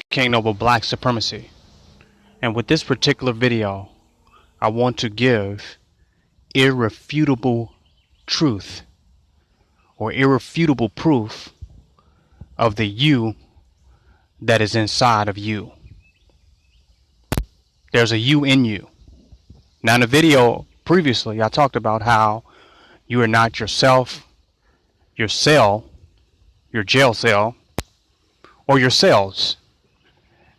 King Noble Black Supremacy, and with this particular video I want to give irrefutable truth or irrefutable proof of the you that is inside of you. There's a you in you. Now in the video previously I talked about how you are not yourself, your cell, your jail cell, or your cells,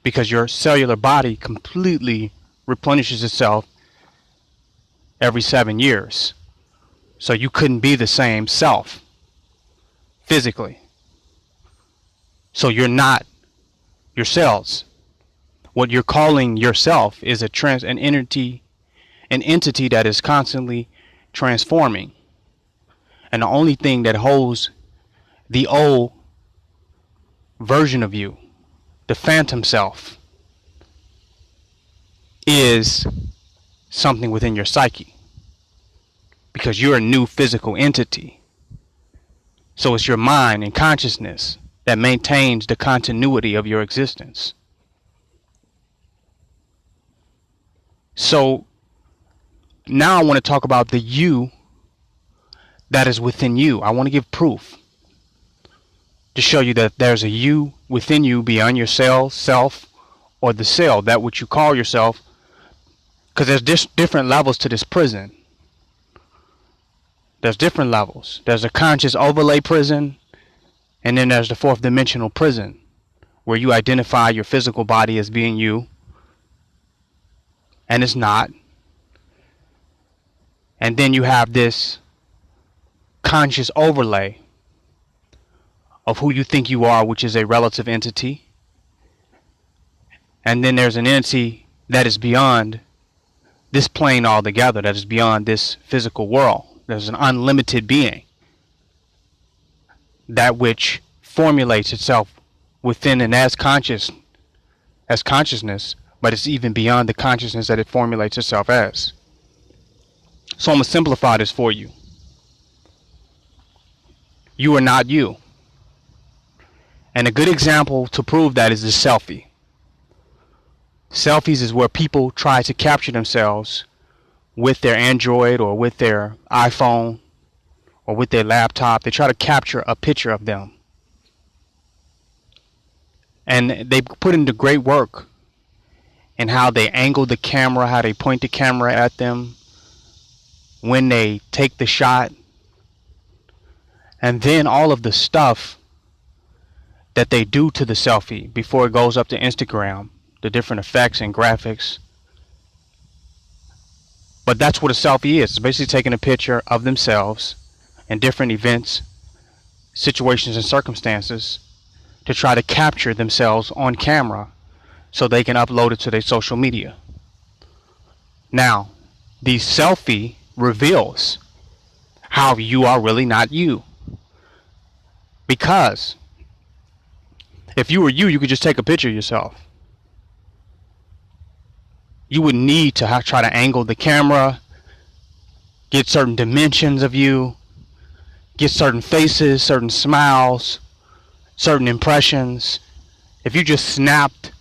because your cellular body completely replenishes itself every 7 years. So you couldn't be the same self physically. So you're not your cells. What you're calling yourself is an entity that is constantly transforming. And the only thing that holds the old version of you, the phantom self, is something within your psyche, because you're a new physical entity. So it's your mind and consciousness that maintains the continuity of your existence. So now I want to talk about the you that is within you. I want to give proof to show you that there's a you within you beyond your cell, self, or the cell, that which you call yourself, because there's different levels to this prison. There's different levels. There's a conscious overlay prison, and then there's the fourth dimensional prison, where you identify your physical body as being you, and it's not. And then you have this conscious overlay of who you think you are, which is a relative entity. And then there's an entity that is beyond this plane altogether, that is beyond this physical world. There's an unlimited being, that which formulates itself within and as consciousness, but it's even beyond the consciousness that it formulates itself as. So I'm going to simplify this for you. You are not you. And a good example to prove that is the selfie. Selfies is where people try to capture themselves with their Android or with their iPhone or with their laptop. They try to capture a picture of them. And they put into great work in how they angle the camera, how they point the camera at them when they take the shot. And then all of the stuff that they do to the selfie before it goes up to Instagram, the different effects and graphics. But that's what a selfie is. It's basically taking a picture of themselves in different events, situations, and circumstances to try to capture themselves on camera so they can upload it to their social media. Now, the selfie reveals how you are really not you. Because if you were you, you could just take a picture of yourself. You would need to try to angle the camera, get certain dimensions of you, get certain faces, certain smiles, certain impressions. If you just snapped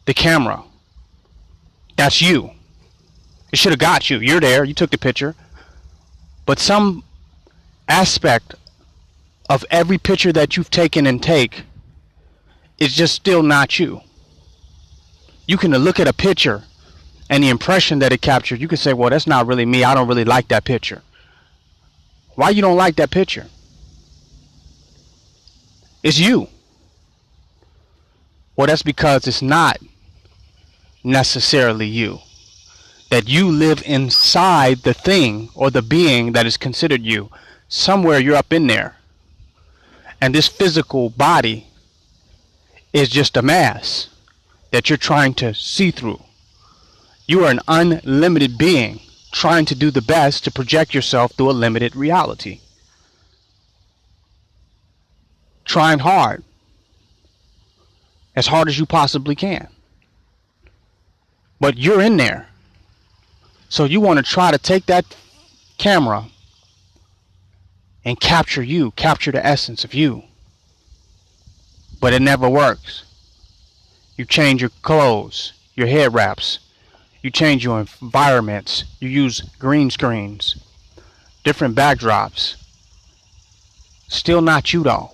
the camera, that's you. It should have got you. You're there. You took the picture. But some aspect of every picture that you've taken and take is just still not you. You can look at a picture and the impression that it captured, you can say, well, that's not really me. I don't really like that picture. Why you don't like that picture? It's you. Well, that's because it's not necessarily you. That you live inside the thing or the being that is considered you. Somewhere you're up in there. And this physical body is just a mass that you're trying to see through. You are an unlimited being trying to do the best to project yourself through a limited reality. Trying hard. As hard as you possibly can. But you're in there. So you want to try to take that camera and capture you, capture the essence of you. But it never works. You change your clothes, your head wraps. You change your environments. You use green screens, different backdrops. Still not you though.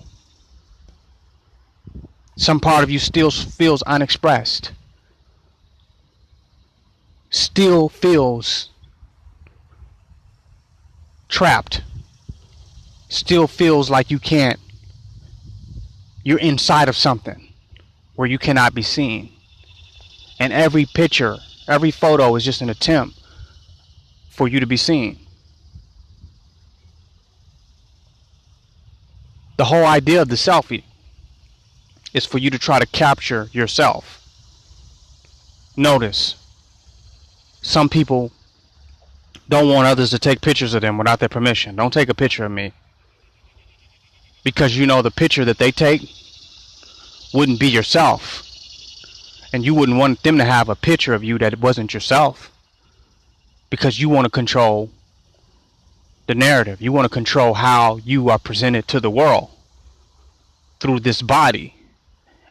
Some part of you still feels unexpressed. Still feels trapped. Still feels like you're inside of something where you cannot be seen. And every picture, every photo is just an attempt for you to be seen. The whole idea of the selfie is for you to try to capture yourself. Notice, some people don't want others to take pictures of them without their permission. Don't take a picture of me. Because you know the picture that they take wouldn't be yourself. And you wouldn't want them to have a picture of you that wasn't yourself. Because you want to control the narrative. You want to control how you are presented to the world through this body.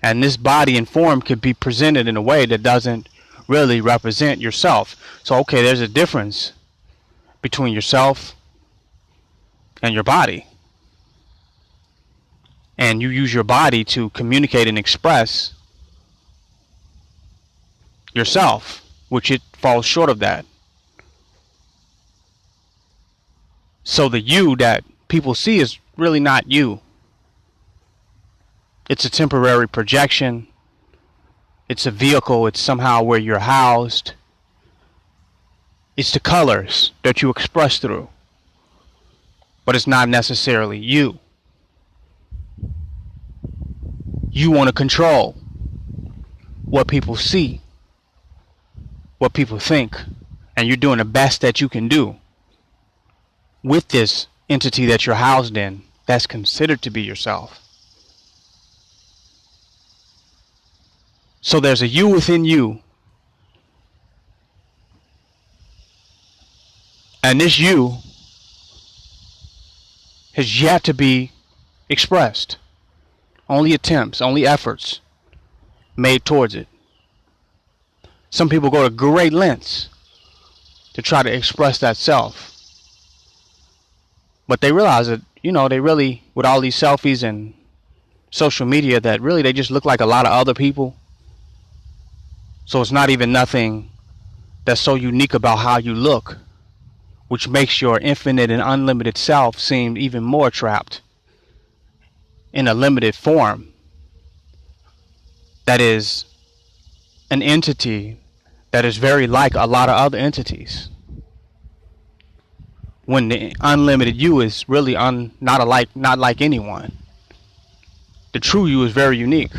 And this body and form could be presented in a way that doesn't really represent yourself. So okay, there's a difference between yourself and your body. And you use your body to communicate and express yourself, which it falls short of that. So the you that people see is really not you. It's a temporary projection. It's a vehicle. It's somehow where you're housed. It's the colors that you express through. But it's not necessarily you. You want to control what people see, what people think, and you're doing the best that you can do with this entity that you're housed in that's considered to be yourself. So there's a you within you, and this you has yet to be expressed. Only attempts, only efforts made towards it. Some people go to great lengths to try to express that self. But they realize that, they really, with all these selfies and social media, that really they just look like a lot of other people. So it's not even nothing that's so unique about how you look, which makes your infinite and unlimited self seem even more trapped in a limited form that is an entity that is very like a lot of other entities, when the unlimited you is really not like anyone. The true you is very unique,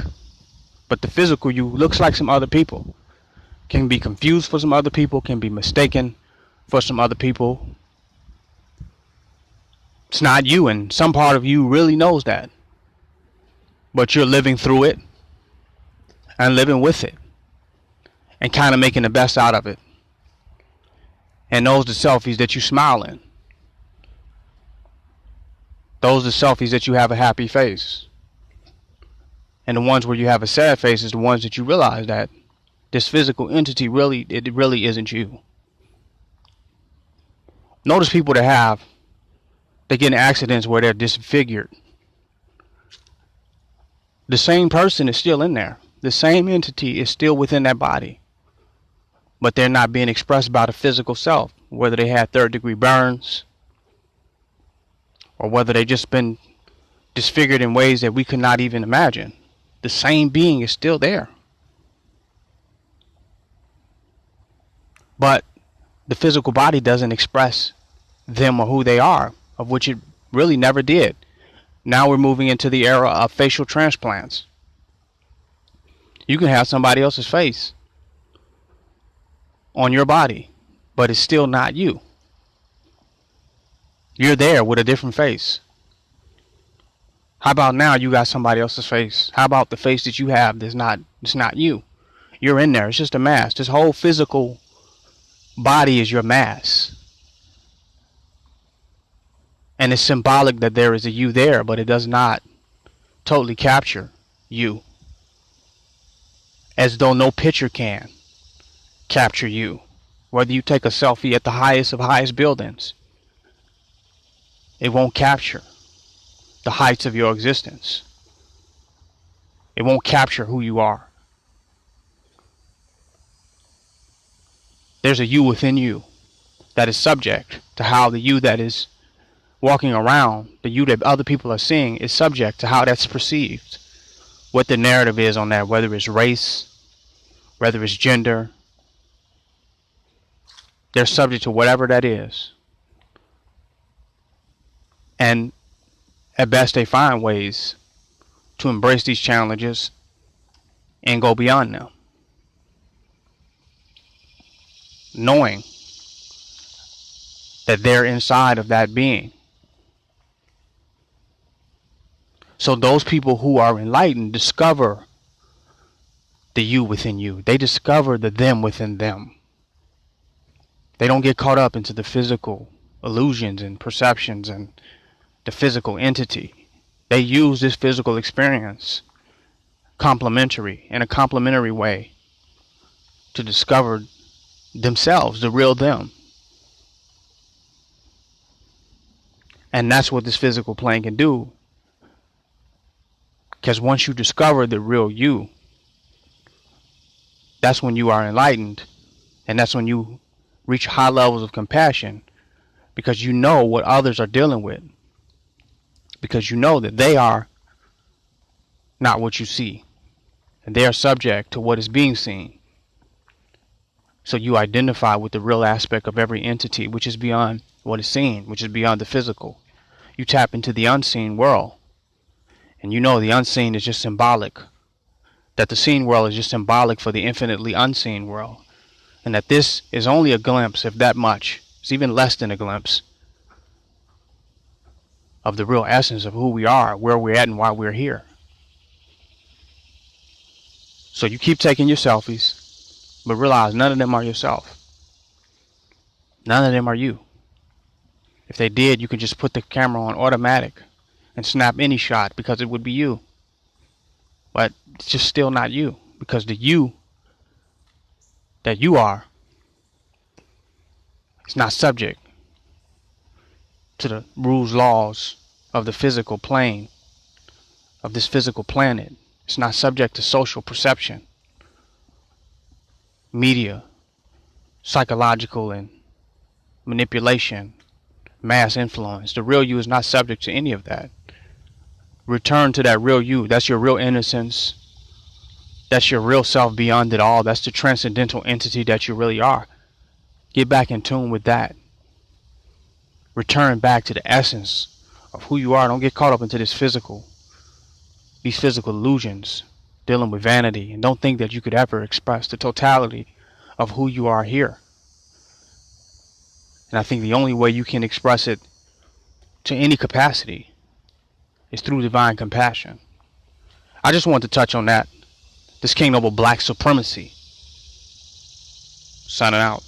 but the physical you looks like some other people, can be confused for some other people, can be mistaken for some other people. It's not you, and some part of you really knows that. But you're living through it and living with it and kind of making the best out of it. And those are the selfies that you smile in. Those are the selfies that you have a happy face. And the ones where you have a sad face is the ones that you realize that this physical entity really isn't you. Notice people that they get in accidents where they're disfigured. The same person is still in there. The same entity is still within that body. But they're not being expressed by the physical self. Whether they had third-degree burns, or whether they just been disfigured in ways that we could not even imagine. The same being is still there. But the physical body doesn't express them or who they are, of which it really never did. Now we're moving into the era of facial transplants. You can have somebody else's face on your body, but it's still not you. You're there with a different face. How about now you got somebody else's face? How about the face that you have that's not you? You're in there. It's just a mask. This whole physical body is your mask. And it's symbolic that there is a you there, but it does not totally capture you. as though no picture can capture you. Whether you take a selfie at the highest of highest buildings, it won't capture the heights of your existence. It won't capture who you are. There's a you within you that is subject to how the you that is walking around, the you that other people are seeing, is subject to how that's perceived. What the narrative is on that, whether it's race, whether it's gender, they're subject to whatever that is. And at best they find ways to embrace these challenges and go beyond them, knowing that they're inside of that being. So those people who are enlightened discover the you within you. They discover the them within them. They don't get caught up into the physical illusions and perceptions and the physical entity. They use this physical experience in a complementary way to discover themselves, the real them. And that's what this physical plane can do. Because once you discover the real you, that's when you are enlightened. And that's when you reach high levels of compassion, because you know what others are dealing with. Because you know that they are not what you see. And they are subject to what is being seen. So you identify with the real aspect of every entity, which is beyond what is seen, which is beyond the physical. You tap into the unseen world. And you know the unseen is just symbolic. That the seen world is just symbolic for the infinitely unseen world. And that this is only a glimpse, if that much. It's even less than a glimpse of the real essence of who we are, where we're at, and why we're here. So you keep taking your selfies, but realize none of them are yourself. None of them are you. If they did, you could just put the camera on automatic and snap any shot, because it would be you. But it's just still not you, because the you that you are is not subject to the rules, laws of the physical plane, of this physical planet. It's not subject to social perception, media, psychological and manipulation, mass influence. The real you is not subject to any of that. Return to that real you. That's your real innocence. That's your real self beyond it all. That's the transcendental entity that you really are. Get back in tune with that. Return back to the essence of who you are. Don't get caught up into these physical illusions, dealing with vanity, and don't think that you could ever express the totality of who you are here. And I think the only way you can express it to any capacity is through divine compassion. I just wanted to touch on that. This King Noble Black Supremacy. Signing out.